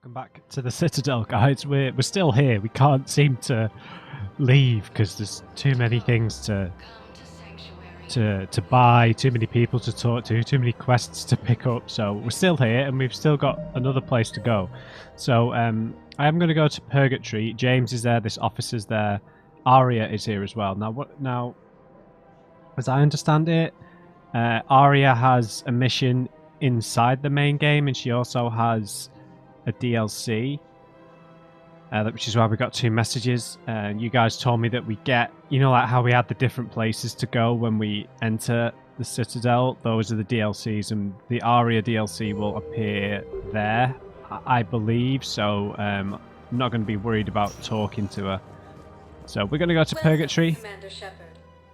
Welcome back to the Citadel, guys. We're still here. We can't seem to leave because there's too many things to buy, too many people to talk to, too many quests to pick up. So we're still here, and we've still got another place to go. So I am going to go to Purgatory. James is there. This officer's there. Aria is here as well. Now, as I understand it, Aria has a mission inside the main game, and she also has a DLC, which is why we got two messages. You guys told me that we get, like how we had the different places to go when we enter the Citadel. Those are the DLCs, and the Aria DLC will appear there, I believe. So I'm not going to be worried about talking to her. So we're going to go to Purgatory. Commander Shepard.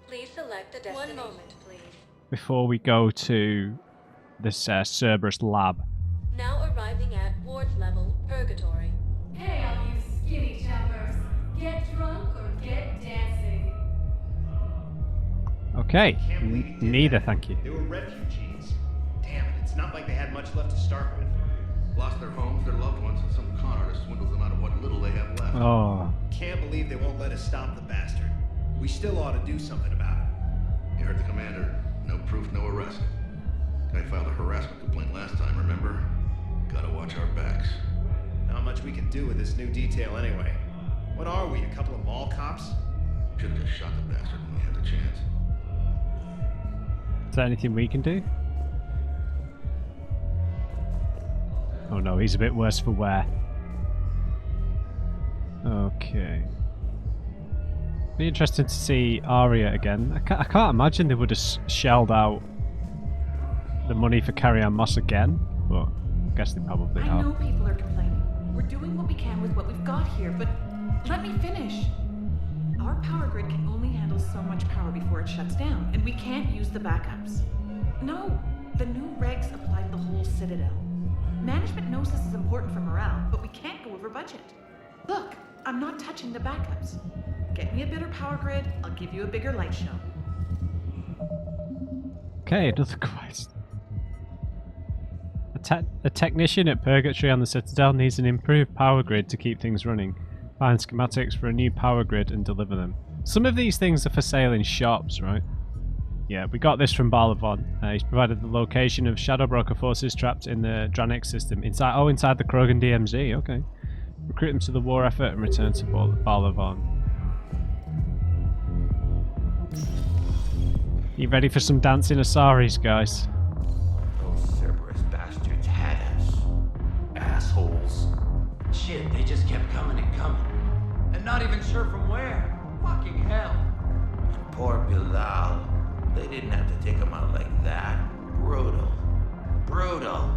Please select a destination. 1 moment, please. Before we go to this Cerberus lab. Now arriving at ward level Purgatory. Hey, all you skinny choppers. Get drunk or get dancing. Okay. Neither, thank you. They were refugees. Damn it, it's not like they had much left to start with. Lost their homes, their loved ones, and some con artist swindled them out of what little they have left. Oh. Can't believe they won't let us stop the bastard. We still ought to do something about it. You heard the commander. No proof, no arrest. Guy filed a harassment complaint last time, remember? Gotta watch our backs. Not much we can do with this new detail anyway. What are we, a couple of mall cops? Should've just shot the bastard when we had the chance. Is there anything we can do? Oh no, he's a bit worse for wear. Okay. Be interesting to see Aria again. I can't imagine they would have shelled out the money for Carry-On Moss again, but I guess they probably I have. know people are complaining. We're doing what we can with what we've got here, but let me finish. Our power grid can only handle so much power before it shuts down, and we can't use the backups. No, the new regs apply to the whole Citadel. Management knows this is important for morale, but we can't go over budget. Look, I'm not touching the backups. Get me a better power grid, I'll give you a bigger light show. Okay, another quest. A technician at Purgatory on the Citadel needs an improved power grid to keep things running. Find schematics for a new power grid and deliver them. Some of these things are for sale in shops, right? Yeah, we got this from Bioware. He's provided the location of Shadow Broker forces trapped in the Dranik system. Inside the Krogan DMZ, okay. Recruit them to the war effort and return to Bioware. You ready for some dancing Asaris, guys? Those Cerberus bastards had us. Assholes. Shit, they just kept coming and coming. And not even sure from where. Fucking hell. And poor Bilal. They didn't have to take him out like that. Brutal. Brutal.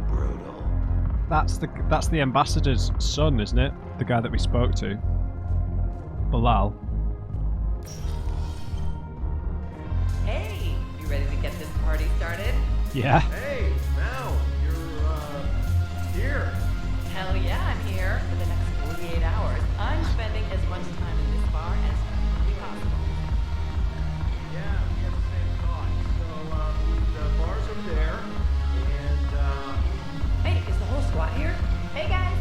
Brutal. That's the ambassador's son, isn't it? The guy that we spoke to. Bilal. Hey, you ready to get this party started? Yeah. Hey, Mal, you're, here. Hell yeah, I'm here. For the next 48 hours, I'm spending as much time in this bar as humanly possible. Yeah, we have the same thought. So, the bars over there, and, Hey, is the whole squad here? Hey guys!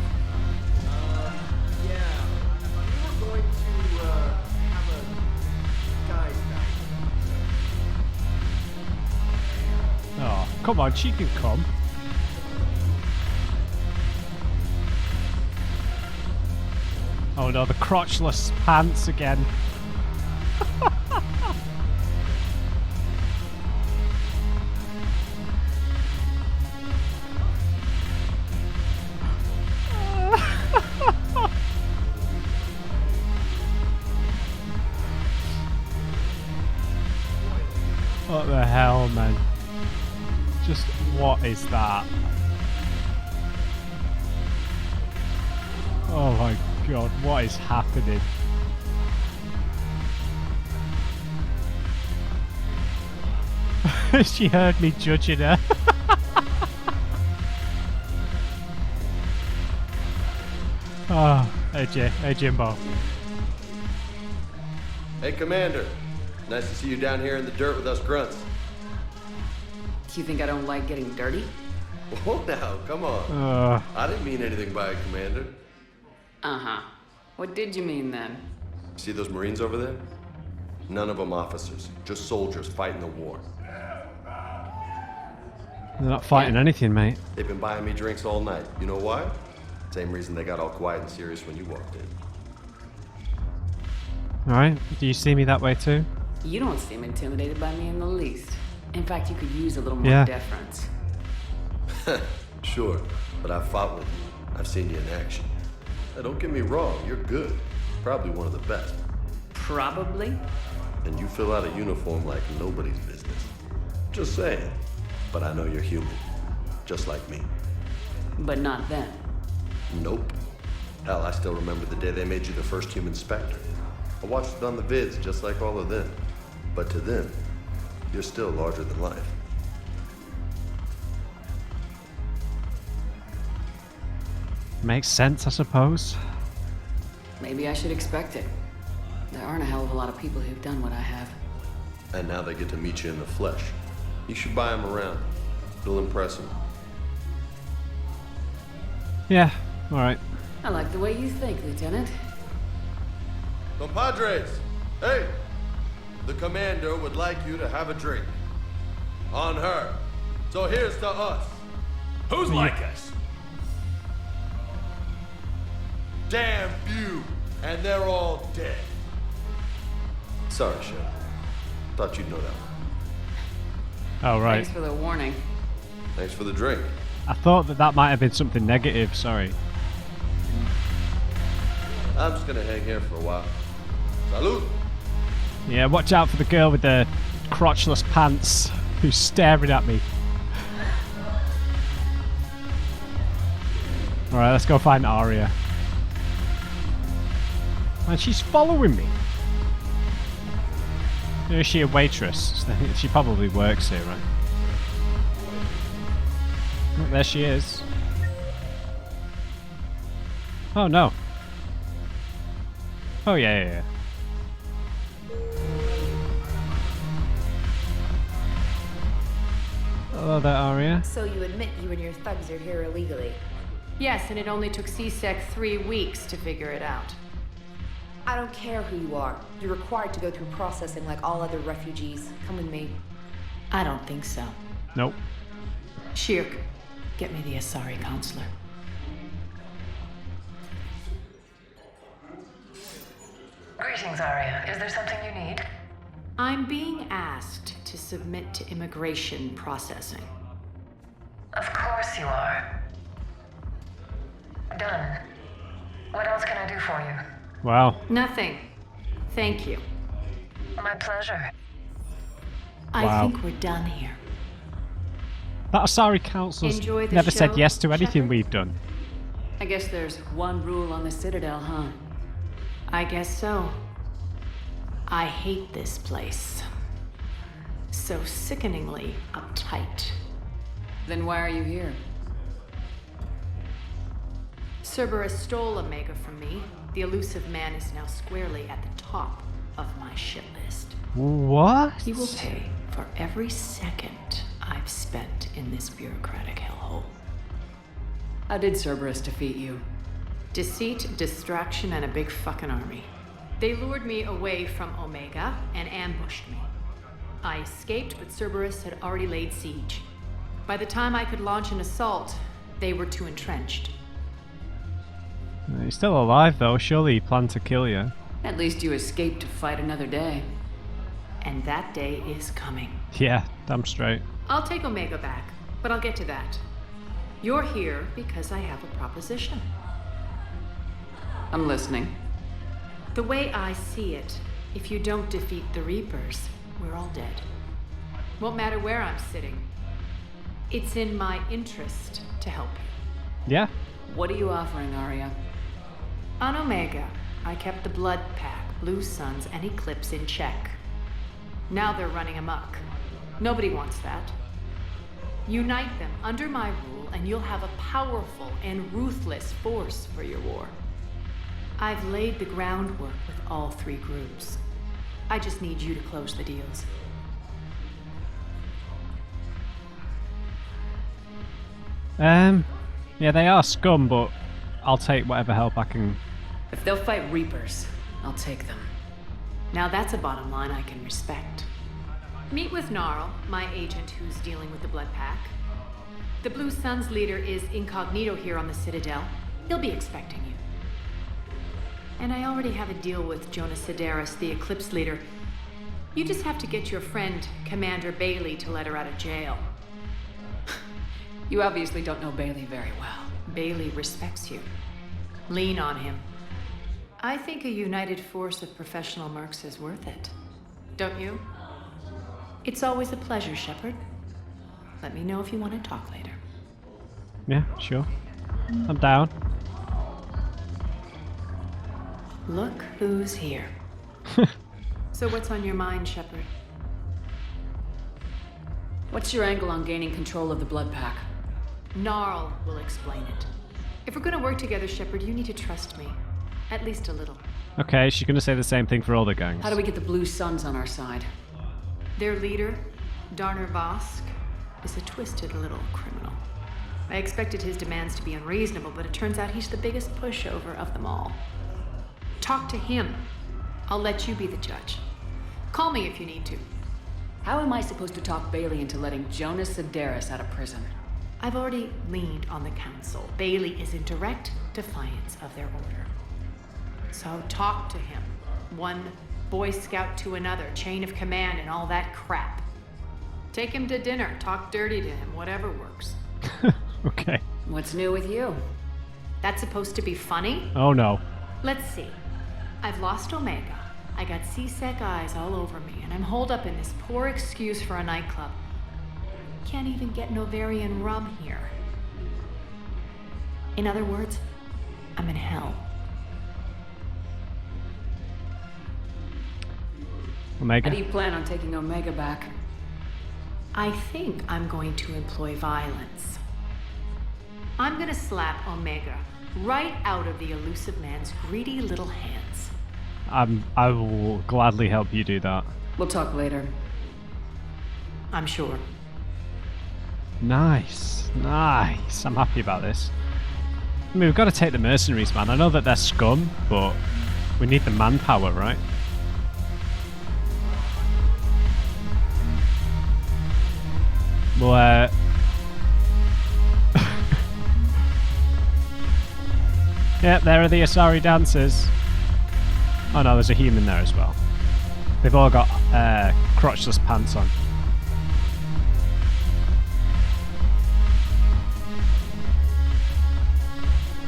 yeah, we were going to, have a guys' night. Oh, come on, she can come. Oh no, the crotchless pants again. What the hell, man? Just what is that? Oh my god, what is happening? She heard me judging her. Oh, hey Jimbo. Hey, Commander. Nice to see you down here in the dirt with us grunts. You think I don't like getting dirty? Oh, now, come on. I didn't mean anything by it, Commander. Uh-huh. What did you mean then? See those Marines over there? None of them officers, just soldiers fighting the war. They're not fighting anything, mate. They've been buying me drinks all night. You know why? Same reason they got all quiet and serious when you walked in. Alright, do you see me that way too? You don't seem intimidated by me in the least. In fact, you could use a little more deference. Sure, but I've fought with you. I've seen you in action. Now, don't get me wrong, you're good. Probably one of the best. Probably? And you fill out a uniform like nobody's business. Just saying. But I know you're human. Just like me. But not then. Nope. Hell, I still remember the day they made you the first human Spectre. I watched it on the vids, just like all of them. But to them, you're still larger than life. Makes sense, I suppose. Maybe I should expect it. There aren't a hell of a lot of people who've done what I have. And now they get to meet you in the flesh. You should buy them around. It'll impress them. Yeah, alright. I like the way you think, Lieutenant. Compadres! Hey! The Commander would like you to have a drink. On her. So here's to us. Who's like us? Damn few, and they're all dead. Sorry, Shepard. Thought you'd know that one. Oh, right. Thanks for the warning. Thanks for the drink. I thought that might have been something negative, sorry. I'm just gonna hang here for a while. Salud! Yeah, watch out for the girl with the crotchless pants who's staring at me. Alright, let's go find Aria. And she's following me. Is she a waitress? She probably works here, right? Oh, there she is. Oh no. Oh yeah. Hello there, Aria. So you admit you and your thugs are here illegally? Yes, and it only took CSEC 3 weeks to figure it out. I don't care who you are. You're required to go through processing like all other refugees. Come with me. I don't think so. Nope. Shirk, get me the Asari counselor. Greetings, Aria. Is there something you need? I'm being asked to submit to immigration processing. Of course you are. Done. What else can I do for you? Wow. Nothing. Thank you. My pleasure. I think we're done here. That Asari council's Enjoy the never show, said yes to anything Shepard? we've done. I guess there's one rule on the Citadel, huh? I guess so. I hate this place. So sickeningly uptight. Then why are you here? Cerberus stole Omega from me. The elusive man is now squarely at the top of my shit list. What? He will pay for every second I've spent in this bureaucratic hellhole. How did Cerberus defeat you? Deceit, distraction, and a big fucking army. They lured me away from Omega and ambushed me. I escaped, but Cerberus had already laid siege. By the time I could launch an assault, they were too entrenched. He's still alive though, surely he planned to kill you. At least you escaped to fight another day. And that day is coming. Yeah, damn straight. I'll take Omega back, but I'll get to that. You're here because I have a proposition. I'm listening. The way I see it, if you don't defeat the Reapers, we're all dead. Won't matter where I'm sitting. It's in my interest to help you. Yeah. What are you offering, Aria? On Omega, I kept the Blood Pack, Blue Suns, and Eclipse in check. Now they're running amok. Nobody wants that. Unite them under my rule, and you'll have a powerful and ruthless force for your war. I've laid the groundwork with all 3 groups. I just need you to close the deals. Yeah, they are scum, but I'll take whatever help I can. If they'll fight Reapers, I'll take them. Now that's a bottom line I can respect. Meet with Gnarl, my agent who's dealing with the Blood Pack. The Blue Suns leader is incognito here on the Citadel. He'll be expecting you. And I already have a deal with Jonas Sidaris, the Eclipse leader. You just have to get your friend, Commander Bailey, to let her out of jail. You obviously don't know Bailey very well. Bailey respects you. Lean on him. I think a united force of professional mercs is worth it. Don't you? It's always a pleasure, Shepard. Let me know if you want to talk later. Yeah, sure. I'm down. Look who's here. So what's on your mind, Shepard? What's your angle on gaining control of the Blood Pack? Gnarl will explain it. If we're gonna work together, Shepard, you need to trust me. At least a little. Okay, she's gonna say the same thing for all the gangs. How do we get the Blue Suns on our side? Their leader, Darner Vosk, is a twisted little criminal. I expected his demands to be unreasonable, but it turns out he's the biggest pushover of them all. Talk to him. I'll let you be the judge. Call me if you need to. How am I supposed to talk Bailey into letting Jonas Sidaris out of prison? I've already leaned on the council. Bailey is in direct defiance of their order. So talk to him. One Boy Scout to another, chain of command and all that crap. Take him to dinner, talk dirty to him, whatever works. Okay. What's new with you? That's supposed to be funny? Oh no. Let's see. I've lost Omega. I got C-Sec eyes all over me, and I'm holed up in this poor excuse for a nightclub. Can't even get Novarian rum here. In other words, I'm in hell. Omega? How do you plan on taking Omega back? I think I'm going to employ violence. I'm gonna slap Omega right out of the elusive man's greedy little hands. I will gladly help you do that. We'll talk later. I'm sure. Nice. Nice. I'm happy about this. I mean, we've got to take the mercenaries, man. I know that they're scum, but we need the manpower, right? Well, yep, there are the Asari dancers. Oh no, there's a human there as well. They've all got crotchless pants on.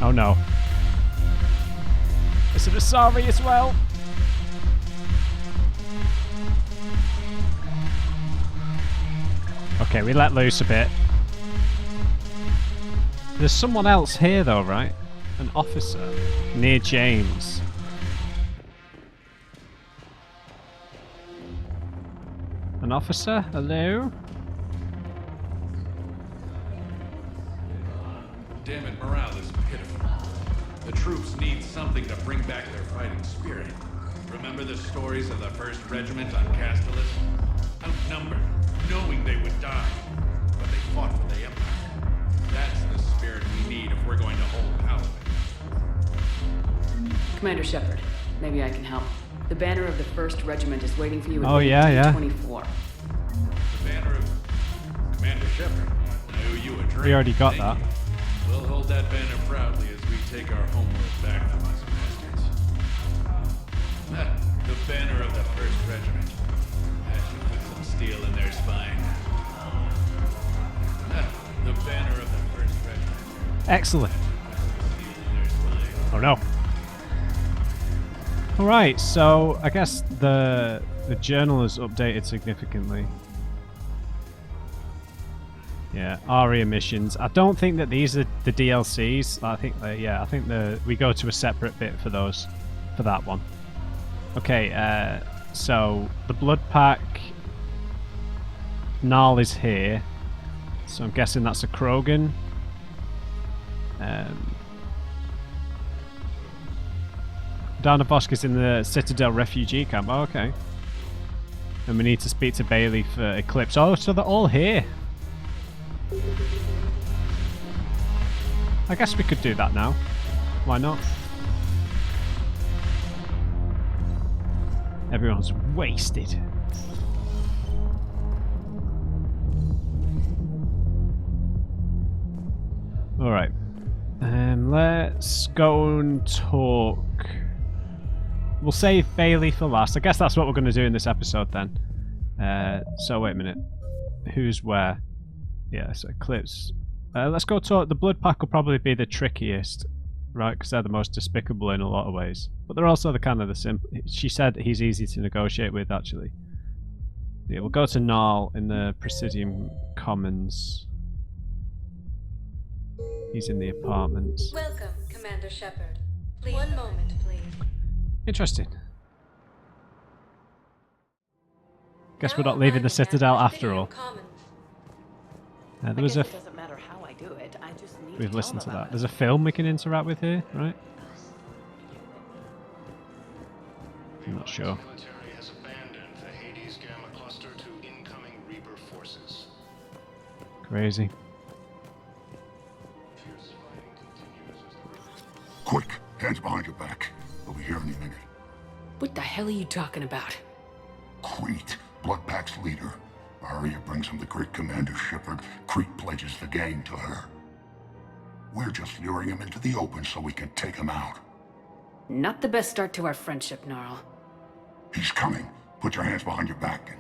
Oh no. It's an Asari as well. Okay, we let loose a bit. There's someone else here though, right? An officer near James. An officer? Hello? Damn it, morale is pitiful. The troops need something to bring back their fighting spirit. Remember the stories of the 1st Regiment on Castellus? Outnumbered, knowing they would die, but they fought for the Empire. That's the spirit we need if we're going to hold Paladin. Commander Shepard, maybe I can help. The banner of the 1st Regiment is waiting for you at Oh, yeah. 24. The banner of Commander Shepard. I owe you a drink. We already got Thank that. you. We'll hold that banner proudly as we take our homeworld back from these bastards. The banner of the 1st Regiment. That should put some steel in their spine. The banner of the 1st Regiment. Excellent. Oh no. Alright, so I guess the journal has updated significantly. Yeah, Aria missions. I don't think that these are the DLCs. I think we go to a separate bit for those, for that one. Okay, so the Blood Pack. Gnarl is here, so I'm guessing that's a Krogan. Darner Vosk is in the Citadel refugee camp. Oh, okay. And we need to speak to Bailey for Eclipse. Oh, so they're all here. I guess we could do that now. Why not? Everyone's wasted. Alright. Let's go and talk. We'll save Bailey for last. I guess that's what we're going to do in this episode then. So wait a minute. Who's where? Yeah, so Eclipse. Let's go talk. The Blood Pack will probably be the trickiest, right? Because they're the most despicable in a lot of ways. But they're also the kind of the simple. She said he's easy to negotiate with, actually. Yeah, we'll go to Gnarl in the Presidium Commons. He's in the apartments. Welcome, Commander Shepard. Please. One moment, please. Interesting. Guess we're not leaving the Citadel after all. There was a. It doesn't matter how I do it. I just need We've to listened tell to them that. There's a film we can interact with here, right? I'm not sure. Military has abandoned the Hades Gamma cluster to incoming Reaper forces. Crazy. Quick, hands behind your back. They'll be here any minute. What the hell are you talking about? Crete, Blood Pack's leader. Aria brings him the great Commander Shepard. Crete pledges the gang to her. We're just luring him into the open so we can take him out. Not the best start to our friendship, Gnarl. He's coming. Put your hands behind your back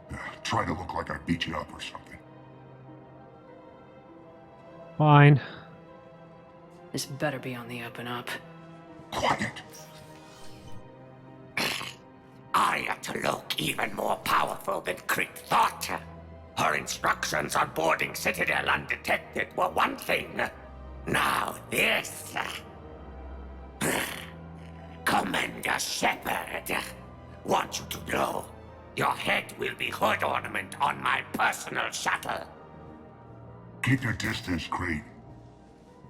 and try to look like I beat you up or something. Fine. This better be on the up and up. Quiet. Aria to look even more powerful than Crete thought. Her instructions on boarding Citadel undetected were one thing. Now this. Commander Shepard. Want you to know, your head will be hood ornament on my personal shuttle. Keep your distance, Crete.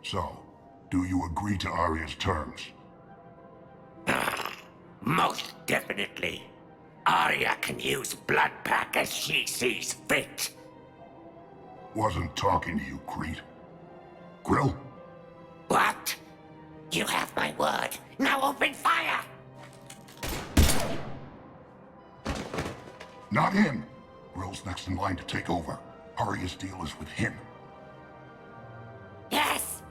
So, do you agree to Aria's terms? Most definitely. Aria can use Blood Pack as she sees fit. Wasn't talking to you, Crete. Grill? What? You have my word. Now open fire! Not him. Grill's next in line to take over. Aria's deal is with him. Yes.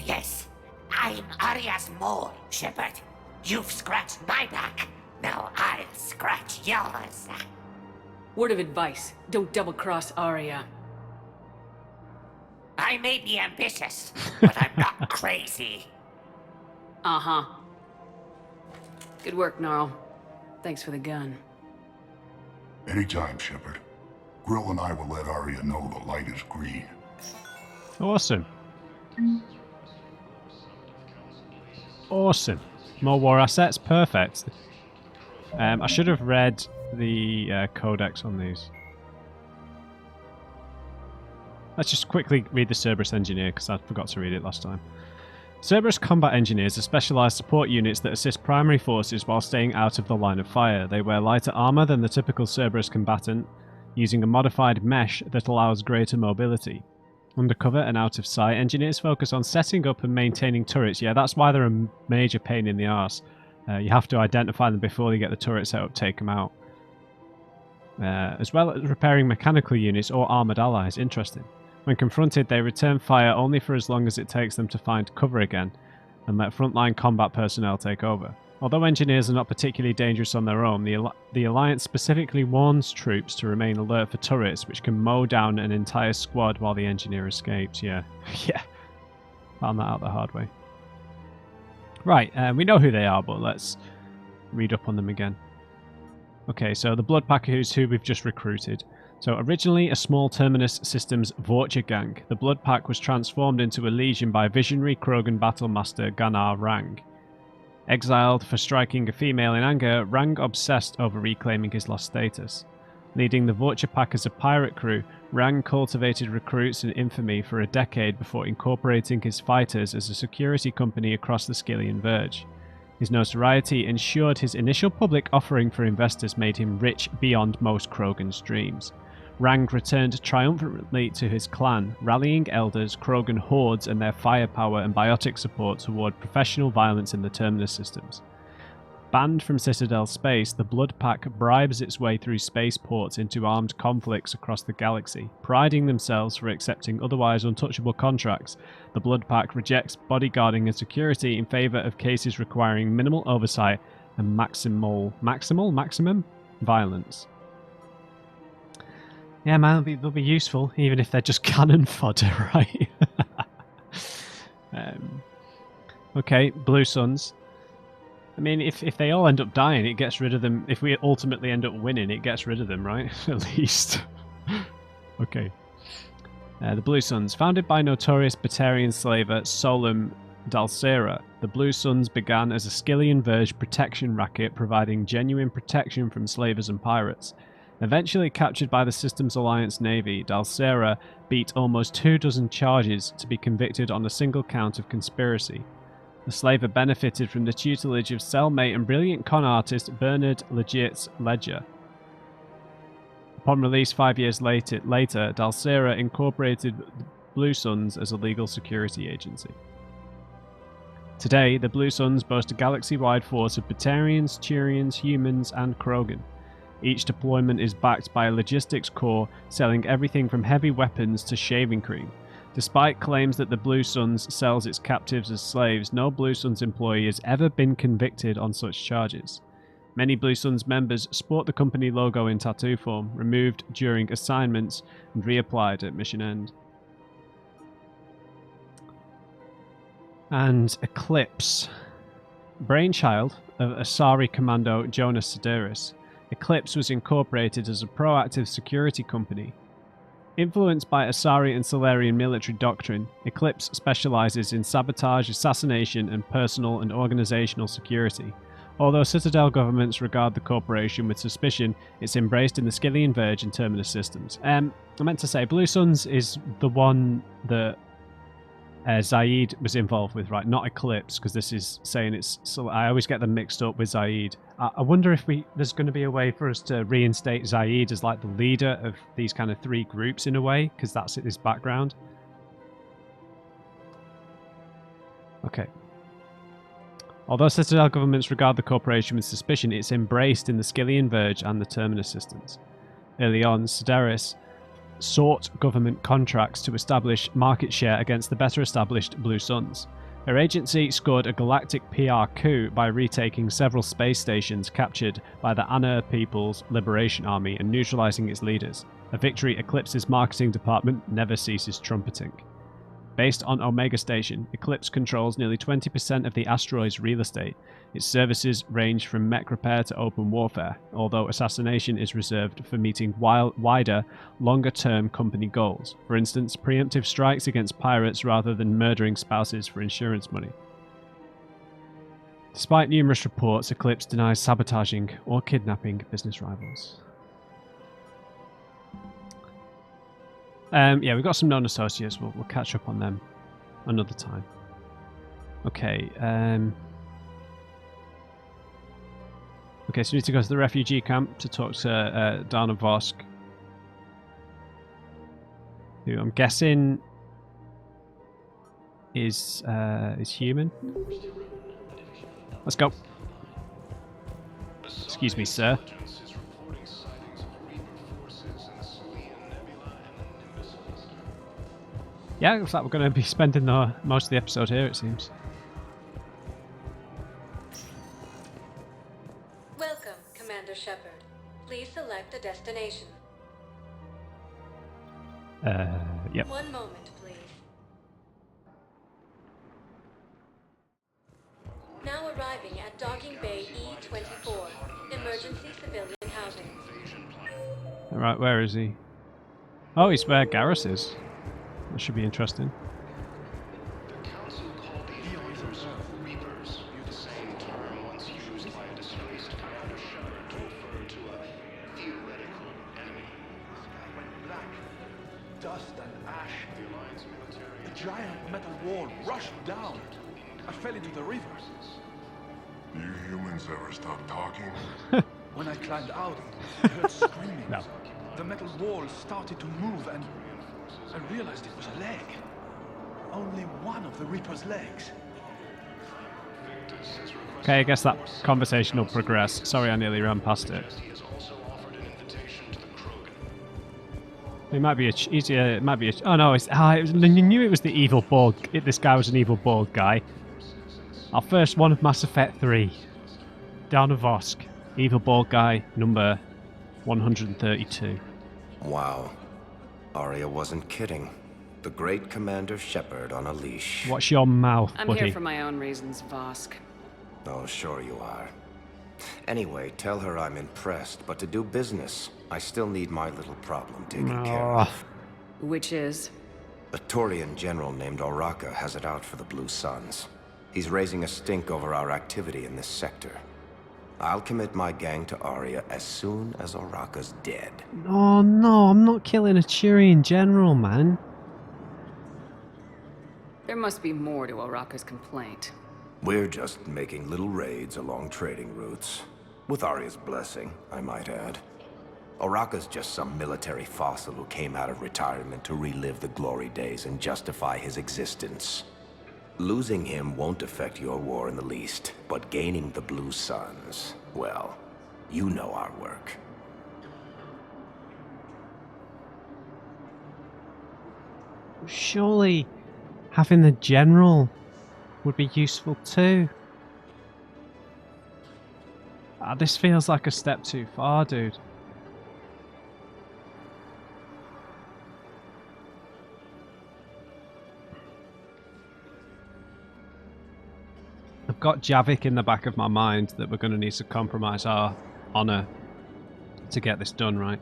Yes. I'm Aria's mole, Shepard. You've scratched my back. Now I'll scratch yours. Word of advice, don't double-cross Aria. I may be ambitious, but I'm not crazy. Uh-huh. Good work, Gnarl. Thanks for the gun. Anytime, Shepard. Grill and I will let Aria know the light is green. Awesome. Awesome. More war assets, perfect. I should have read the codex on these. Let's just quickly read the Cerberus Engineer, because I forgot to read it last time. Cerberus Combat Engineers are specialized support units that assist primary forces while staying out of the line of fire. They wear lighter armor than the typical Cerberus combatant, using a modified mesh that allows greater mobility. Undercover and out of sight, engineers focus on setting up and maintaining turrets. Yeah, that's why they're a major pain in the arse. You have to identify them before you get the turret set up, take them out. As well as repairing mechanical units or armoured allies. Interesting. When confronted, they return fire only for as long as it takes them to find cover again, and let frontline combat personnel take over. Although engineers are not particularly dangerous on their own, the Alliance specifically warns troops to remain alert for turrets, which can mow down an entire squad while the engineer escapes. Yeah. Yeah. Found that out the hard way. Right, we know who they are, but let's read up on them again. Okay, so the Blood Packers who we've just recruited. So originally a small Terminus Systems Vulture gang, the Blood Pack was transformed into a legion by visionary Krogan battlemaster Ganar Rang. Exiled for striking a female in anger, Rang obsessed over reclaiming his lost status. Leading the Vulture Pack as a pirate crew, Rang cultivated recruits and infamy for a decade before incorporating his fighters as a security company across the Skyllian Verge. His notoriety ensured his initial public offering for investors made him rich beyond most Krogan's dreams. Rang returned triumphantly to his clan, rallying elders, Krogan hordes, and their firepower and biotic support toward professional violence in the Terminus systems. Banned from Citadel space, the Blood Pack bribes its way through spaceports into armed conflicts across the galaxy. Priding themselves for accepting otherwise untouchable contracts, the Blood Pack rejects bodyguarding and security in favor of cases requiring minimal oversight and maximum violence. Yeah, man, they'll be useful, even if they're just cannon fodder, right? Okay, Blue Suns. I mean, if they all end up dying, it gets rid of them. If we ultimately end up winning, it gets rid of them, right? At least. Okay. The Blue Suns. Founded by notorious Batarian slaver Solum Dalsera, the Blue Suns began as a Skillian Verge protection racket providing genuine protection from slavers and pirates. Eventually captured by the Systems Alliance Navy, Dalsera beat almost 24 charges to be convicted on a single count of conspiracy. The slaver benefited from the tutelage of cellmate and brilliant con artist Bernard Legit's Ledger. Upon release 5 years later, Dalsera incorporated Blue Suns as a legal security agency. Today, the Blue Suns boast a galaxy-wide force of Batarians, Turians, humans, and Krogan. Each deployment is backed by a logistics core selling everything from heavy weapons to shaving cream. Despite claims that the Blue Suns sells its captives as slaves, no Blue Suns employee has ever been convicted on such charges. Many Blue Suns members sport the company logo in tattoo form, removed during assignments and reapplied at mission end. And Eclipse. Brainchild of Asari Commando Jonas Sideris, Eclipse was incorporated as a proactive security company. Influenced by Asari and Solarian military doctrine, Eclipse specializes in sabotage, assassination, and personal and organizational security. Although Citadel governments regard the corporation with suspicion, it's embraced in the Skillian Verge and Terminus systems. I meant to say, Blue Suns is the one that Zaid was involved with, right? Not Eclipse, because this is saying it's... So I always get them mixed up with Zaid. I wonder if there's going to be a way for us to reinstate Zaid as like the leader of these kind of three groups in a way, because that's his background. Okay. Although Citadel governments regard the corporation with suspicion, it's embraced in the Skillian Verge and the Terminus systems. Early on, Sideris sought government contracts to establish market share against the better established Blue Suns. Her agency scored a galactic PR coup by retaking several space stations captured by the Anna People's Liberation Army and neutralizing its leaders, a victory Eclipse's marketing department never ceases trumpeting. Based on Omega Station, Eclipse controls nearly 20% of the asteroid's real estate. Its services range from mech repair to open warfare, although assassination is reserved for meeting wider, longer-term company goals. For instance, preemptive strikes against pirates rather than murdering spouses for insurance money. Despite numerous reports, Eclipse denies sabotaging or kidnapping business rivals. Yeah, we've got some known associates. We'll catch up on them another time. Okay. Okay, so we need to go to the refugee camp to talk to Dana Vosk, who I'm guessing is human. Let's go. Excuse me, sir. Yeah, looks like we're going to be spending most of the episode here, it seems. Welcome, Commander Shepard. Please select a destination. Yep. One moment, please. Now arriving at Docking Bay E-24, emergency civilian housing. Alright, where is he? Oh, he's where Garrus is. That should be interesting. The Council called the advisors Reapers, the same term once used by a disgraced Commander Shepard to refer to a theoretical enemy. The sky went black. Dust and ash. The Alliance military... A giant metal wall rushed down. I fell into the river. You humans ever stop talking? When I climbed out, I heard screaming. No. the metal wall started to move, and I realized it was a leg. Only one of the Reaper's legs. Okay, I guess that conversation will progress. Sorry, I nearly ran past it. It might be easier. It might be. Oh no! You knew it was the evil bald. This guy was an evil bald guy. Our first one of Mass Effect 3. Dawn of Vosk. Evil bald guy, number 132. Wow. Aria wasn't kidding. The great Commander Shepard on a leash. Watch your mouth, I'm buddy. here for my own reasons, Vosk. Oh, sure you are. Anyway, tell her I'm impressed, but to do business, I still need my little problem taken care of. Which is? A Turian general named Oraka has it out for the Blue Suns. He's raising a stink over our activity in this sector. I'll commit my gang to Aria as soon as Oraka's dead. Oh no, I'm not killing a Turian general, man. There must be more to Oraka's complaint. We're just making little raids along trading routes. With Aria's blessing, I might add. Oraka's just some military fossil who came out of retirement to relive the glory days and justify his existence. Losing him won't affect your war in the least, but gaining the Blue Suns, well, you know our work. Surely having the general would be useful too. This feels like a step too far, dude. I've got Javik in the back of my mind that we're going to need to compromise our honor to get this done, right?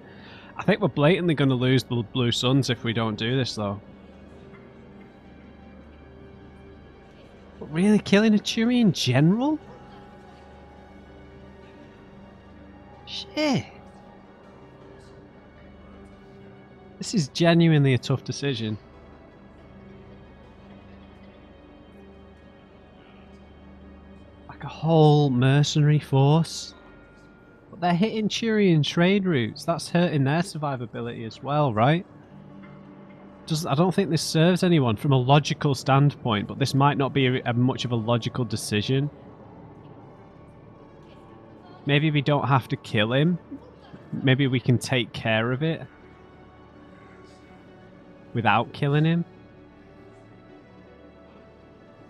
I think we're blatantly going to lose the Blue Suns if we don't do this, though. But really, killing a Turian general? Shit. This is genuinely a tough decision. Like a whole mercenary force. But they're hitting Turian trade routes. That's hurting their survivability as well, right? I don't think this serves anyone from a logical standpoint, but this might not be much of a logical decision. Maybe we don't have to kill him. Maybe we can take care of it without killing him.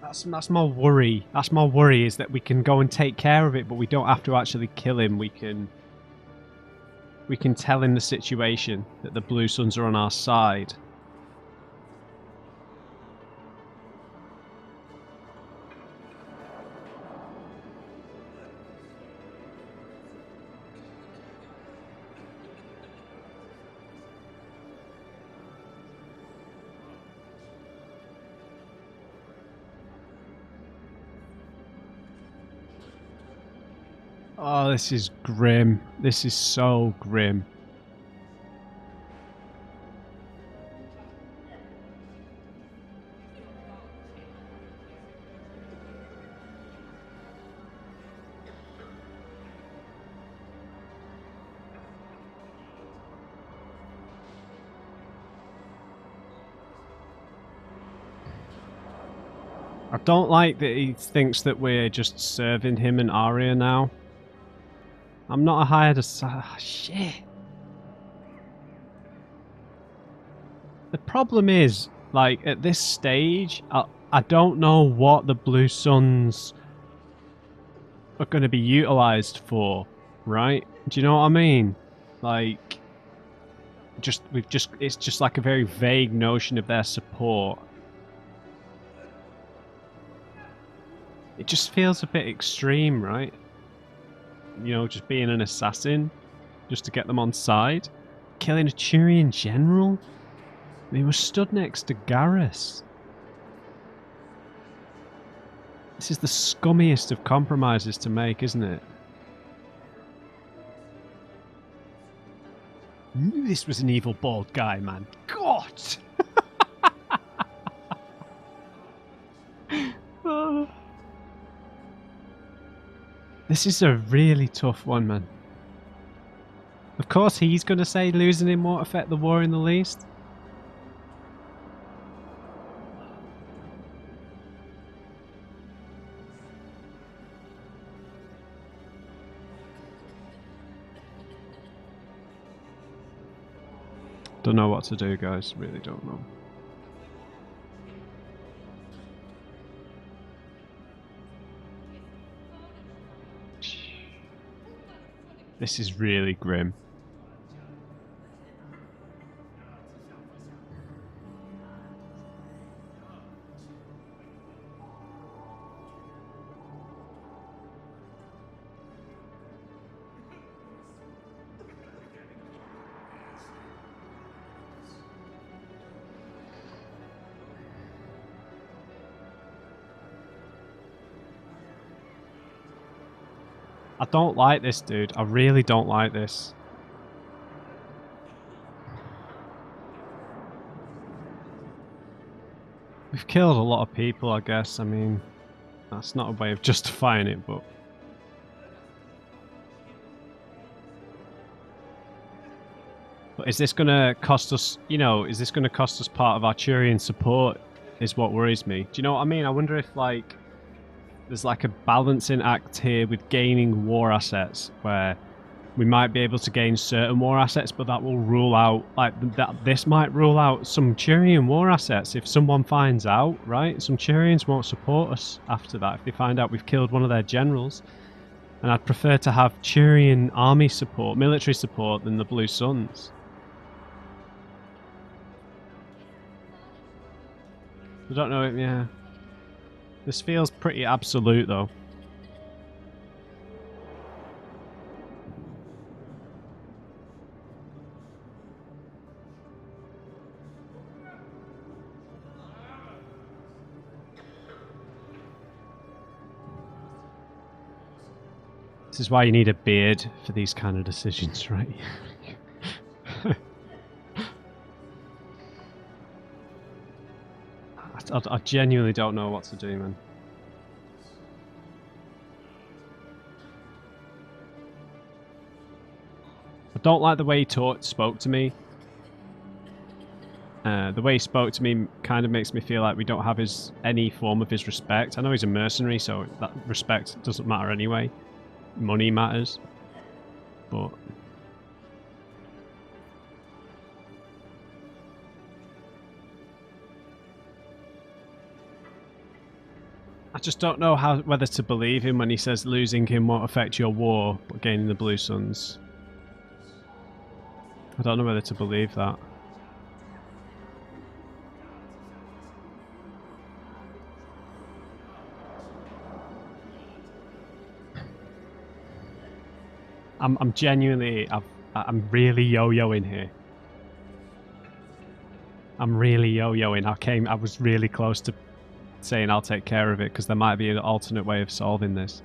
That's my worry. That's my worry, is that we can go and take care of it, but we don't have to actually kill him. We can tell him the situation, that the Blue Suns are on our side. Oh, this is grim. This is so grim. I don't like that he thinks that we're just serving him and Aria now. I'm not a hired assassin. Shit. The problem is, like, at this stage, I don't know what the Blue Suns are going to be utilized for, right? Do you know what I mean? Like, it's just like a very vague notion of their support. It just feels a bit extreme, right? You know, just being an assassin, just to get them on side. Killing a Turian general? They were stood next to Garrus. This is the scummiest of compromises to make, isn't it? I knew this was an evil bald guy, man. God! Oh. This is a really tough one, man. Of course he's going to say losing him won't affect the war in the least. Don't know what to do, guys. Really don't know. This is really grim. I don't like this, dude. I really don't like this. We've killed a lot of people, I guess. I mean, that's not a way of justifying it, but... But is this going to cost us, you know, is this going to cost us part of our Turian support, is what worries me. Do you know what I mean? I wonder if, like, there's like a balancing act here with gaining war assets, where we might be able to gain certain war assets, but that will rule out, like, this might rule out some Turian war assets if someone finds out, right? Some Turians won't support us after that if they find out we've killed one of their generals. And I'd prefer to have Turian army support, military support, than the Blue Suns. I don't know, yeah. This feels pretty absolute, though. This is why you need a beard for these kind of decisions, right? I genuinely don't know what to do, man. I don't like the way he spoke to me. The way he spoke to me kind of makes me feel like we don't have any form of his respect. I know he's a mercenary, so that respect doesn't matter anyway. Money matters. But... I just don't know whether to believe him when he says losing him won't affect your war, but gaining the Blue Suns. I don't know whether to believe that. I'm genuinely, I'm really yo-yoing here. I'm really yo-yoing. I was really close to saying I'll take care of it, because there might be an alternate way of solving this.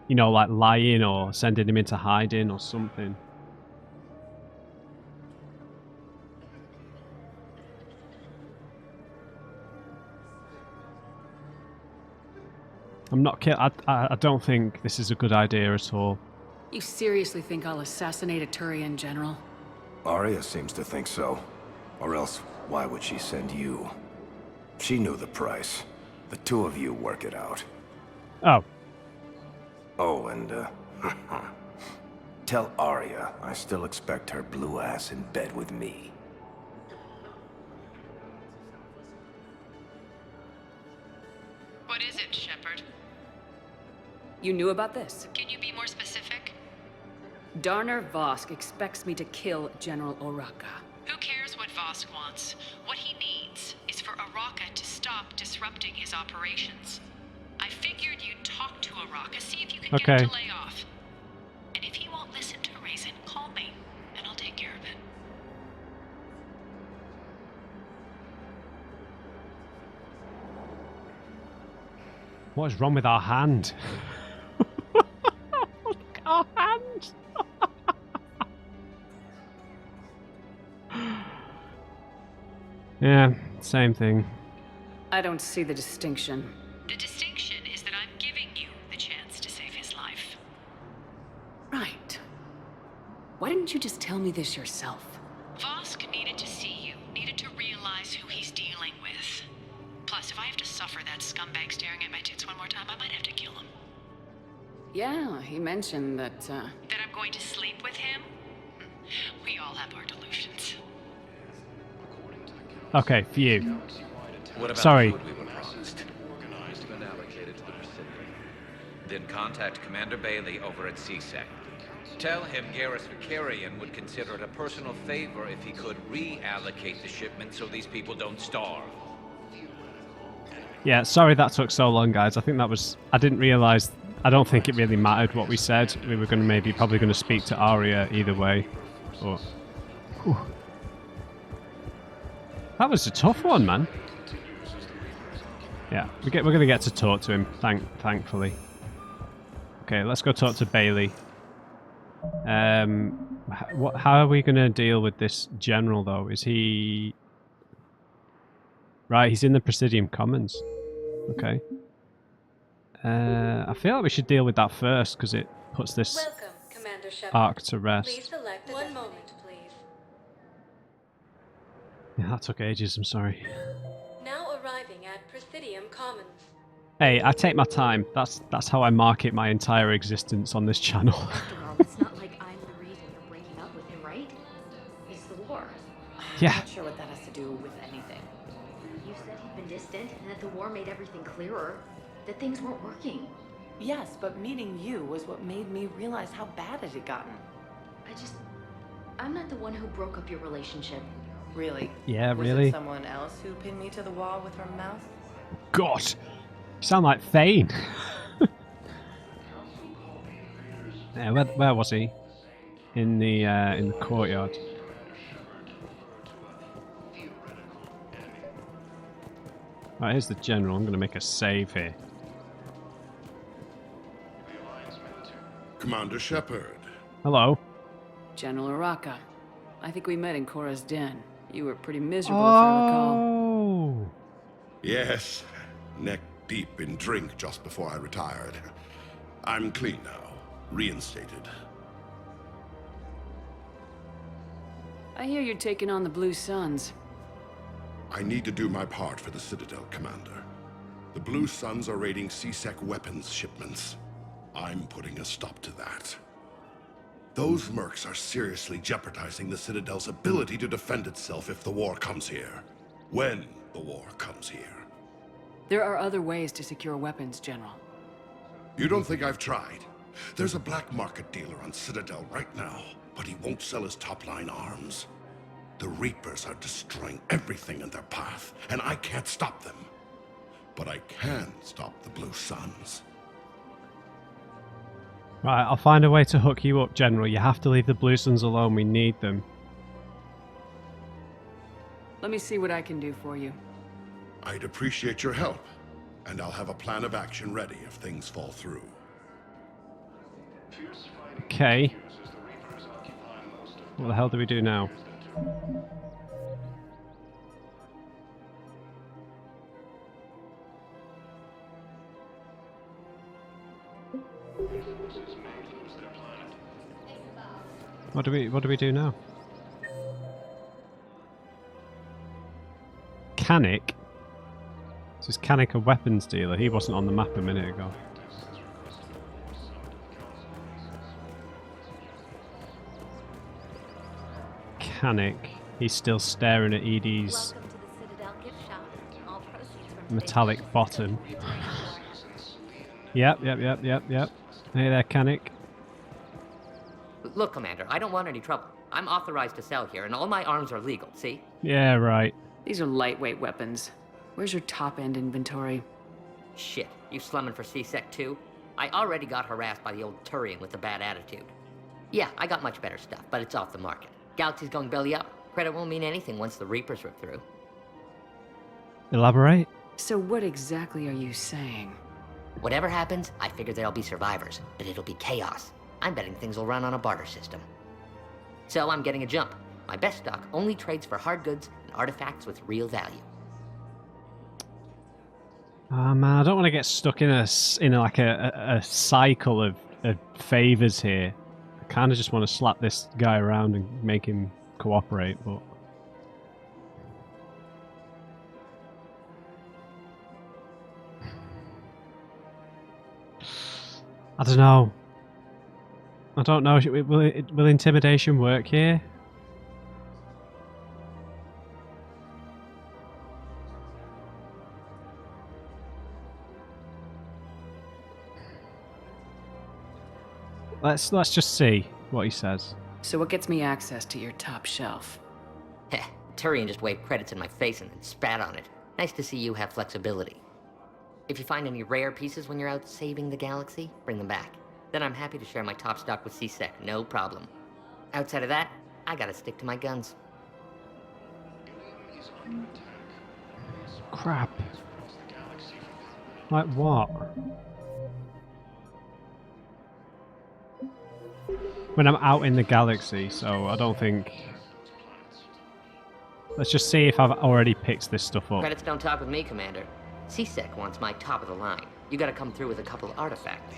You know, like lying or sending him into hiding or something. I'm not kidding. I don't think this is a good idea at all. You seriously think I'll assassinate a Turian general? Aria seems to think so. Or else, why would she send you? She knew the price. The two of you work it out. Oh. Oh, and, tell Aria I still expect her blue ass in bed with me. What is it, Shepard? You knew about this? Can you be more specific? Darner Vosk expects me to kill General Oraka. Who cares what Vosk wants? What he needs is for Oraka to stop disrupting his operations. I figured you'd talk to Oraka, see if you can get him to lay off. And if he won't listen to reason, call me, and I'll take care of it. What is wrong with our hand? Look at our hand! Yeah, same thing. I don't see the distinction. The distinction is that I'm giving you the chance to save his life. Why didn't you just tell me this yourself? Vosk needed to see you, needed to realize who he's dealing with. Plus, if I have to suffer that scumbag staring at my tits one more time, I might have to kill him. Yeah, he mentioned that, That I'm going to sleep with him? We all have our delusions. Okay, phew. What about Sorry. the food we were promised? Organized and allocated to the Presidium. Then contact Commander Bailey over at CSEC. Tell him Garrus Vicarian would consider it a personal favor if he could reallocate the shipment so these people don't starve. Yeah, sorry that took so long, guys. I think that was... I didn't realise... I don't think it really mattered what we said. We were going to probably going to speak to Aria either way. But... Whew. That was a tough one, man. Yeah, we're going to get to talk to him, thankfully. Okay, let's go talk to Bailey. How are we going to deal with this general, though? Is he... Right, he's in the Presidium Commons. Okay. I feel like we should deal with that first, because it puts this Welcome, Commander Shepard. arc to rest. Please select one moment, please. Yeah, that took ages, I'm sorry. Now arriving at Presidium Commons. Hey, I take my time. That's how I market my entire existence on this channel. After all, it's not like I'm the reason you're breaking up with him, right? It's the war. Yeah. I'm not sure what that has to do with anything. You said he'd been distant and that the war made everything clearer. That things weren't working. Yes, but meeting you was what made me realize how bad it had gotten. I'm not the one who broke up your relationship. Really? Yeah, was really? it someone else who pinned me to the wall with her mouth? God, you sound like Thane. Yeah, where was he? In the courtyard. Right, here's the general. I'm going to make a save here. Commander Shepard. Hello. General Oraka. I think we met in Cora's den. You were pretty miserable, if I recall. Oh. Yes, neck deep in drink just before I retired. I'm clean now, reinstated. I hear you're taking on the Blue Suns. I need to do my part for the Citadel, Commander. The Blue Suns are raiding CSEC weapons shipments. I'm putting a stop to that. Those mercs are seriously jeopardizing the Citadel's ability to defend itself if the war comes here. When the war comes here. There are other ways to secure weapons, General. You don't think I've tried? There's a black market dealer on Citadel right now, but he won't sell his top-line arms. The Reapers are destroying everything in their path, and I can't stop them. But I can stop the Blue Suns. Right, I'll find a way to hook you up, General. You have to leave the Blue Suns alone. We need them. Let me see what I can do for you. I'd appreciate your help, and I'll have a plan of action ready if things fall through. Okay. What the hell do we do now? What do we do now? Canic? This is Canic, a weapons dealer. He wasn't on the map a minute ago. Canic. He's still staring at Edie's metallic bottom. Yep. Hey there, Canic. Look, Commander, I don't want any trouble. I'm authorized to sell here, and all my arms are legal, see? Yeah, right. These are lightweight weapons. Where's your top-end inventory? Shit, you slumming for CSEC too? I already got harassed by the old Turian with a bad attitude. Yeah, I got much better stuff, but it's off the market. Galaxy's going belly up. Credit won't mean anything once the Reapers rip through. Elaborate? So what exactly are you saying? Whatever happens, I figure there'll be survivors, but it'll be chaos. I'm betting things will run on a barter system. So I'm getting a jump. My best stock only trades for hard goods and artifacts with real value. Oh man, I don't want to get stuck in a cycle of favors here. kind of just want to slap this guy around and make him cooperate, but... I don't know. I don't know. Will intimidation work here? Let's just see what he says. So what gets me access to your top shelf? Heh, Turian just waved credits in my face and then spat on it. Nice to see you have flexibility. If you find any rare pieces when you're out saving the galaxy, bring them back. Then I'm happy to share my top stock with CSEC, no problem. Outside of that, I gotta stick to my guns. Crap. Like what? When I'm out in the galaxy, so I don't think... Let's just see if I've already picked this stuff up. Credits don't talk with me, Commander. CSEC wants my top of the line. You gotta come through with a couple of artifacts.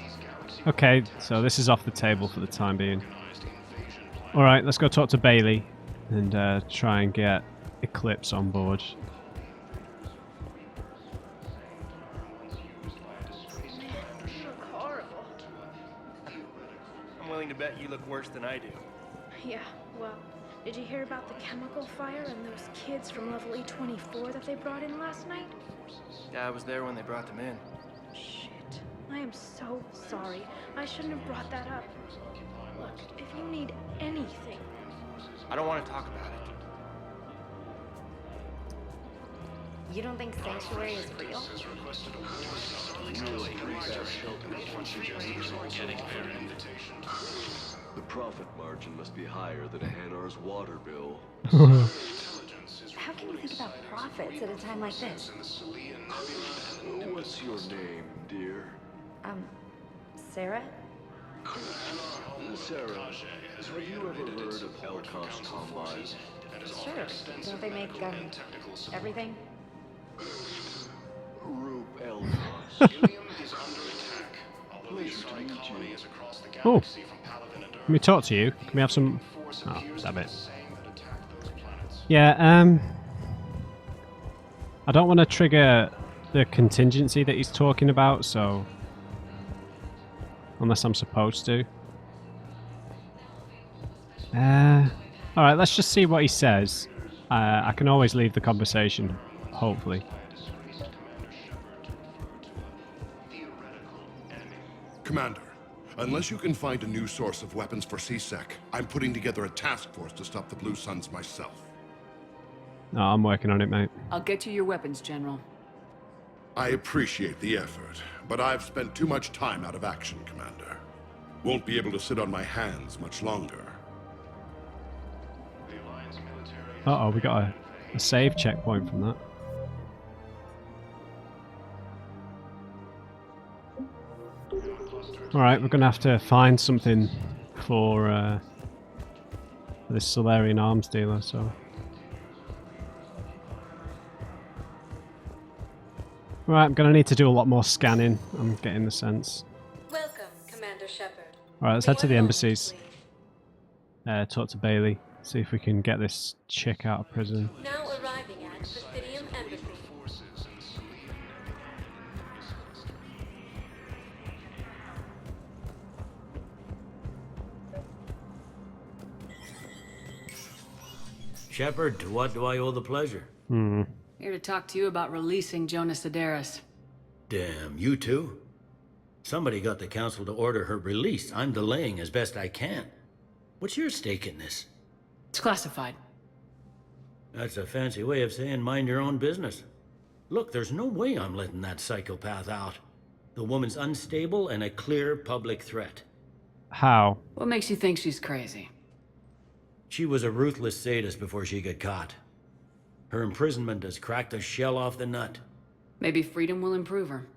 Okay, so this is off the table for the time being. Alright, let's go talk to Bailey and try and get Eclipse on board. Horrible. I'm willing to bet you look worse than I do. Yeah, well, did you hear about the chemical fire and those kids from level E24 that they brought in last night? Yeah, I was there when they brought them in. Shit. I am so sorry. I shouldn't have brought that up. Look, if you need anything... I don't want to talk about it. You don't think Sanctuary is real? The profit margin must be higher than Hanar's water bill. How can you think about profits at a time like this? What's your name, dear? Sarah? Sarah, have you ever heard of Holocaust Combine? Sure. Don't they make, everything? Rube Elcos. Pleased to meet you. Oh, can we talk to you? Can we have some... Oh, damn it. Yeah, I don't want to trigger the contingency that he's talking about, so... Unless I'm supposed to. Alright, let's just see what he says. I can always leave the conversation, hopefully. Commander, unless you can find a new source of weapons for CSEC, I'm putting together a task force to stop the Blue Suns myself. No, I'm working on it, mate. I'll get you your weapons, General. I appreciate the effort, but I've spent too much time out of action, Commander. Won't be able to sit on my hands much longer. Uh-oh, we got a save checkpoint from that. Alright, we're gonna have to find something for this Solarian arms dealer, so... Right, I'm gonna need to do a lot more scanning, I'm getting the sense. Welcome, Commander Shepard. Alright, let's head to the embassies. Talk to Bailey, see if we can get this chick out of prison. Now arriving at Presidium Embassy. Shepard, to what do I owe the pleasure? Here to talk to you about releasing Jonas Sedaris. Damn, you too? Somebody got the council to order her release. I'm delaying as best I can. What's your stake in this? It's classified. That's a fancy way of saying mind your own business. Look, there's no way I'm letting that psychopath out. The woman's unstable and a clear public threat. How? What makes you think she's crazy? She was a ruthless sadist before she got caught. Her imprisonment has cracked the shell off the nut. Maybe freedom will improve her.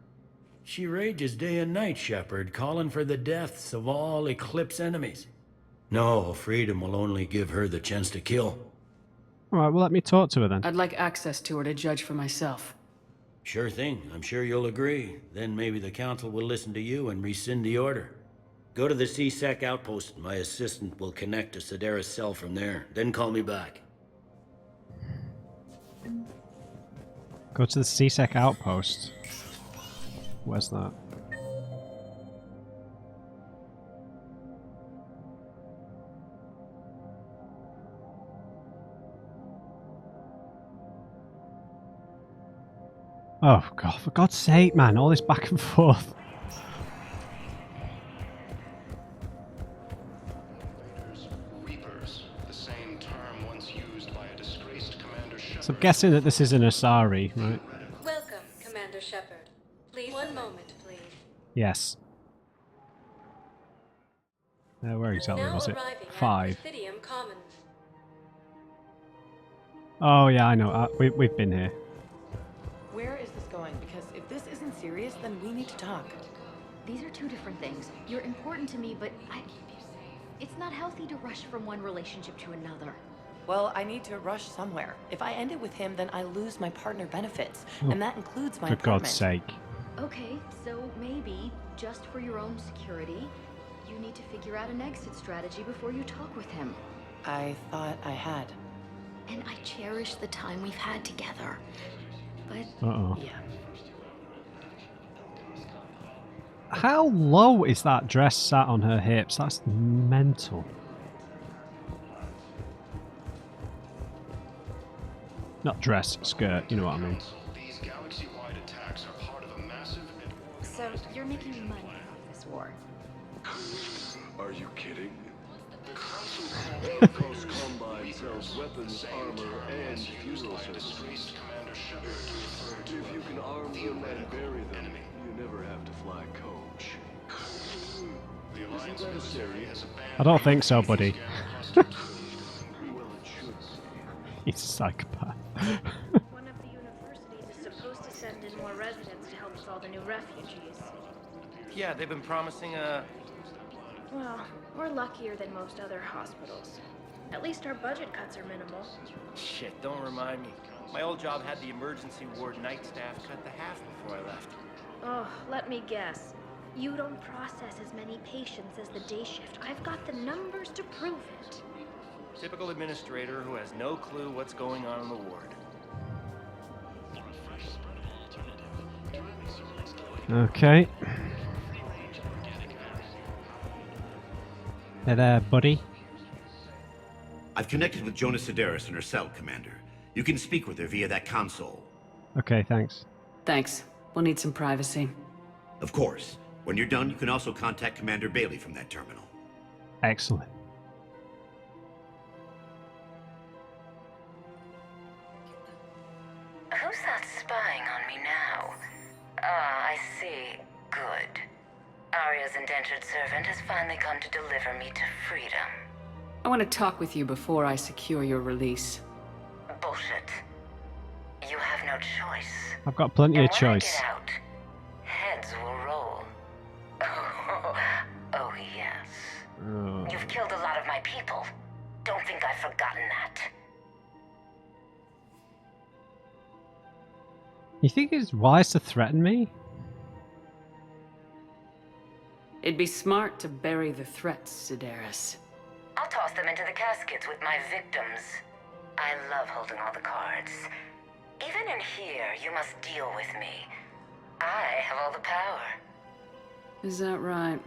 She rages day and night, Shepard, calling for the deaths of all Eclipse enemies. No, freedom will only give her the chance to kill. Alright, well let me talk to her then. I'd like access to her to judge for myself. Sure thing, I'm sure you'll agree. Then maybe the council will listen to you and rescind the order. Go to the C-Sec outpost. My assistant will connect to Sedaris' cell from there. Then call me back. Go to the C-Sec outpost. Where's that? Oh god, for God's sake, man, all this back and forth. Reapers, the same term once used by a disgraced Commander Shepard. So I'm guessing that this is an Asari, right? Welcome, Commander Shepard. Please, one moment, please. Yes. Where exactly Now was it? arriving 5. at Presidium Commons. Oh yeah, I know. We've been here. Where is this going? Because if this isn't serious, then we need to talk. These are two different things. You're important to me, but it's not healthy to rush from one relationship to another. Well, I need to rush somewhere. If I end it with him, then I lose my partner benefits, and that includes my For apartment. God's sake. Okay, so maybe, just for your own security, you need to figure out an exit strategy before you talk with him. I thought I had. And I cherish the time we've had together. But, Uh-oh. yeah. How low is that dress sat on her hips? That's mental. Not dress, skirt, you know what I mean. These galaxy-wide attacks are part of a massive... So, you're making money off this war. Are you kidding? The Close Combine sells weapons, armor, and fuel services. If you can arm them and bury them, you never have to fly coach. Isn't that a series? I don't think so, buddy. Well, it should be. He's a psychopath. One of the universities is supposed to send in more residents to help with all the new refugees. Yeah, they've been promising a... Well, we're luckier than most other hospitals. At least our budget cuts are minimal. Shit, don't remind me. My old job had the emergency ward night staff cut to half before I left. Oh, let me guess. You don't process as many patients as the day shift. I've got the numbers to prove it. Typical administrator who has no clue what's going on in the ward. Okay. Hey there, buddy. I've connected with Jonas Sedaris in her cell, Commander. You can speak with her via that console. Okay, thanks. Thanks. We'll need some privacy. Of course. When you're done, you can also contact Commander Bailey from that terminal. Excellent. Who's that spying on me now? Ah, I see. Good. Aria's indentured servant has finally come to deliver me to freedom. I want to talk with you before I secure your release. Bullshit. You have no choice. I've got plenty of choice. Get out. Heads will roll. Oh, yes. Oh. You've killed a lot of my people. Don't think I've forgotten that. You think it's wise to threaten me? It'd be smart to bury the threats, Sedaris. I'll toss them into the caskets with my victims. I love holding all the cards. Even in here, you must deal with me. I have all the power. Is that right?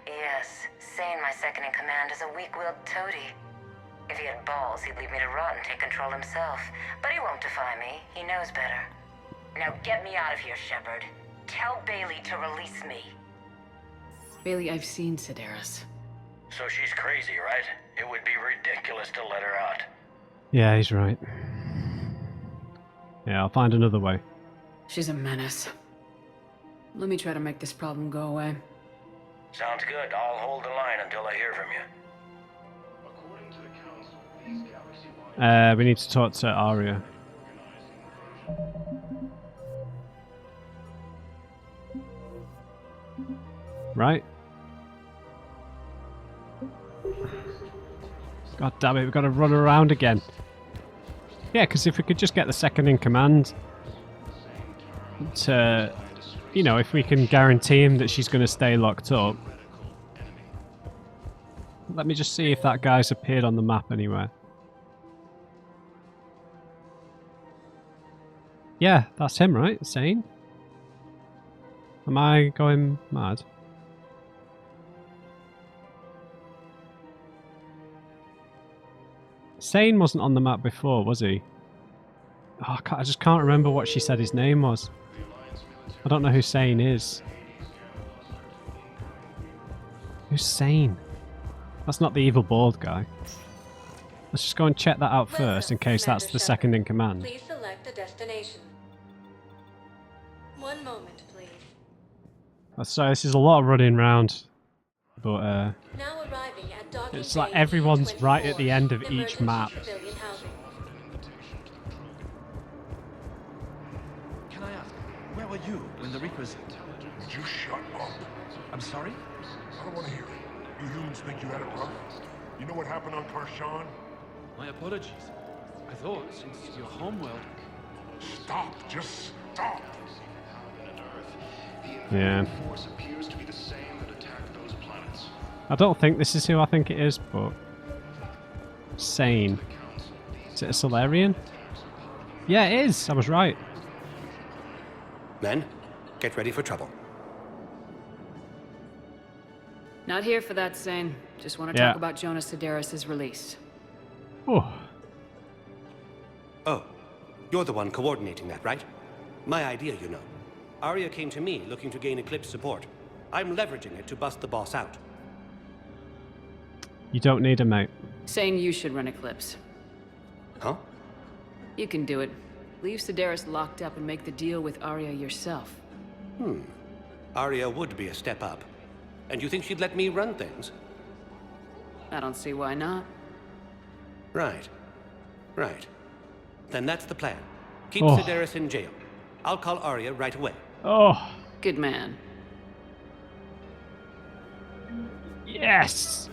Yes, Sane, my second-in-command, is a weak-willed toady. If he had balls, he'd leave me to rot and take control himself. But he won't defy me. He knows better. Now get me out of here, Shepard. Tell Bailey to release me. Bailey, I've seen Sedaris. So she's crazy, right? It would be ridiculous to let her out. Yeah, he's right. Yeah, I'll find another way. She's a menace. Let me try to make this problem go away. Sounds good. I'll hold the line until I hear from you. According to the Council, these galaxy-wide... We need to talk to Aria. Right? God damn it, we've got to run around again. Yeah, because if we could just get the second in command to, you know, if we can guarantee him that she's going to stay locked up, Let me just see if that guy's appeared on the map anywhere. Yeah, that's him, right? Sane? Am I going mad? Sane wasn't on the map before, was he? Oh, I just can't remember what she said his name was. I don't know who Sane is. Who's Sane? That's not the evil bald guy. Let's just go and check that out first, in case that's the second in command. Please select a destination. One moment, please. Sorry, this is a lot of running around, but Now arriving at docking it's like bay everyone's E24, right at the end of each emergency map. civilian housing. Can I ask, where were you when the Reapers... Would you shut up? I'm sorry? I don't want to hear it. You humans think you had it rough? You know what happened on Karshan? My apologies. I thought, since your homeworld... Stop! Just stop! Yeah. Force appears to be the same that attacked those planets. I don't think this is who I think it is, but... Sane. Is it a Solarian? Yeah, it is! I was right. Men, get ready for trouble. Not here for that, Sane. Just want to Yeah. talk about Jonas Sedaris' release. Oh. Oh, you're the one coordinating that, right? My idea, you know. Aria came to me looking to gain Eclipse support. I'm leveraging it to bust the boss out. You don't need a mate. Sane, you should run Eclipse. Huh? You can do it. Leave Sedaris locked up and make the deal with Aria yourself. Aria would be a step up. And you think she'd let me run things? I don't see why not. Right. Right. Then that's the plan. Keep Oh. Sedaris in jail. I'll call Aria right away. Oh. Good man. Yes!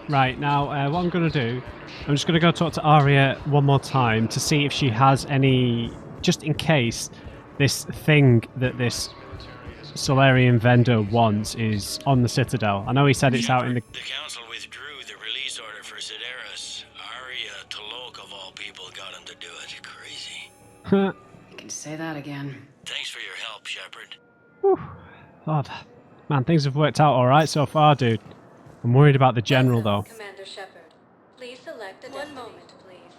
Right, now what I'm going to do, I'm just going to go talk to Aria one more time to see if she has any, just in case this thing that this Solarian vendor wants is on the Citadel. I know he said it's out in the... The Council withdrew the release order for Sedaris. Aria Talok, of all people, got him to do it. Crazy. You can say that again. Thanks for your help, Shepard. God. Man, things have worked out alright so far, dude. I'm worried about the general, though. Commander Shepard, please select a one moment, please.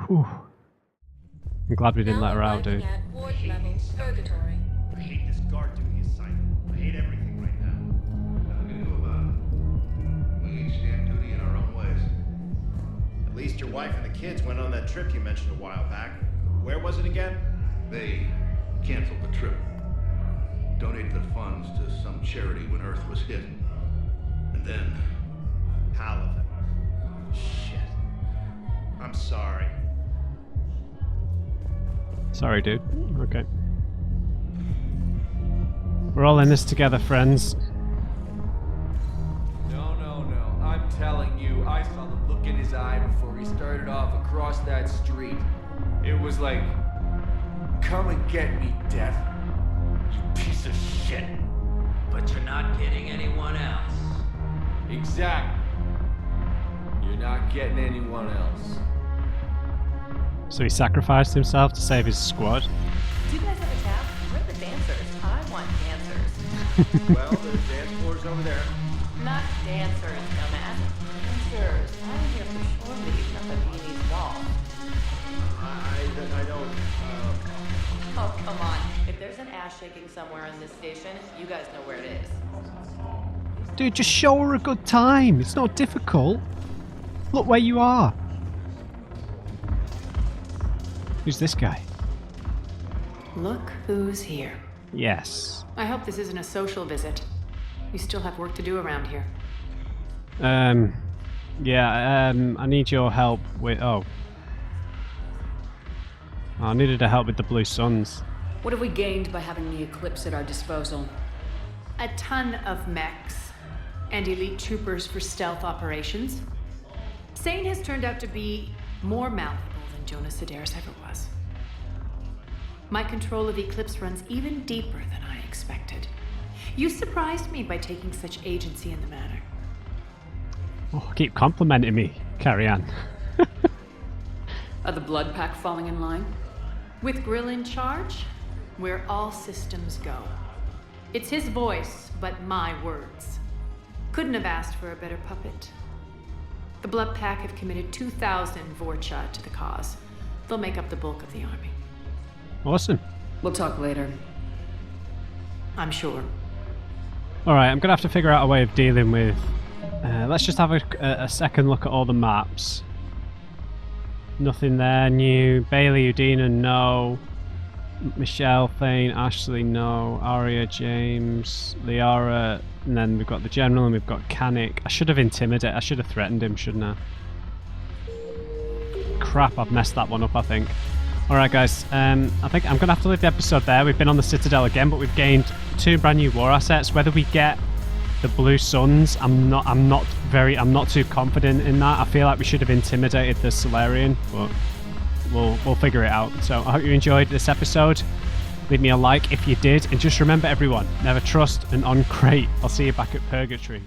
Whew. I'm glad we didn't let her out, dude. At ward level, Purgatory. I hate this guard duty assignment. I hate everything right now. Nothing to do about it. We each stand duty in our own ways. At least your wife and the kids went on that trip you mentioned a while back. Where was it again? They canceled the trip. Donated the funds to some charity when Earth was hit. And then... Halibut. Shit. I'm sorry. Sorry, dude. Okay. We're all in this together, friends. No. I'm telling you, I saw the look in his eye before he started off across that street. It was like, come and get me, Death. You piece of shit. But you're not getting anyone else. Exactly. You're not getting anyone else. So he sacrificed himself to save his squad. Do you guys have a tab? Where are the dancers? I want dancers. Well, there's dance floors over there. Not dancers, dumbass. Dancers. I'm here for shore leave, not the beanies wall. I don't, Oh, come on. If there's an ass shaking somewhere in this station, you guys know where it is. Dude, just show her a good time. It's not difficult. Look where you are. Who's this guy? Look who's here. Yes. I hope this isn't a social visit. You still have work to do around here. Yeah, I need your help with... Oh. I needed a help with the Blue Suns. What have we gained by having the Eclipse at our disposal? A ton of mechs and elite troopers for stealth operations. Sane has turned out to be more malleable than Jonas Sedaris ever was. My control of Eclipse runs even deeper than I expected. You surprised me by taking such agency in the matter. Oh, keep complimenting me, Carrie Ann. Are the Blood Pack falling in line? With Grill in charge, where all systems go. It's his voice, but my words. Couldn't have asked for a better puppet. The Blood Pack have committed 2,000 Vorcha to the cause. They'll make up the bulk of the army. Awesome. We'll talk later. I'm sure. Alright, I'm going to have to figure out a way of dealing with... let's just have a second look at all the maps. Nothing there new. Bailey, Udina, no. Michelle, Thane, Ashley, no. Aria, James, Liara, and then we've got the General and we've got Kanik. I should have intimidated, I should have threatened him, shouldn't I? Crap, I've messed that one up, I think. Alright guys, I think I'm going to have to leave the episode there. We've been on the Citadel again, but we've gained 2 brand new war assets. Whether we get the Blue Suns, I'm not too confident in that. I feel like we should have intimidated the Solarian, but we'll figure it out. So I hope you enjoyed this episode. Leave me a like if you did, and just remember everyone, never trust an on-crate. I'll see you back at Purgatory.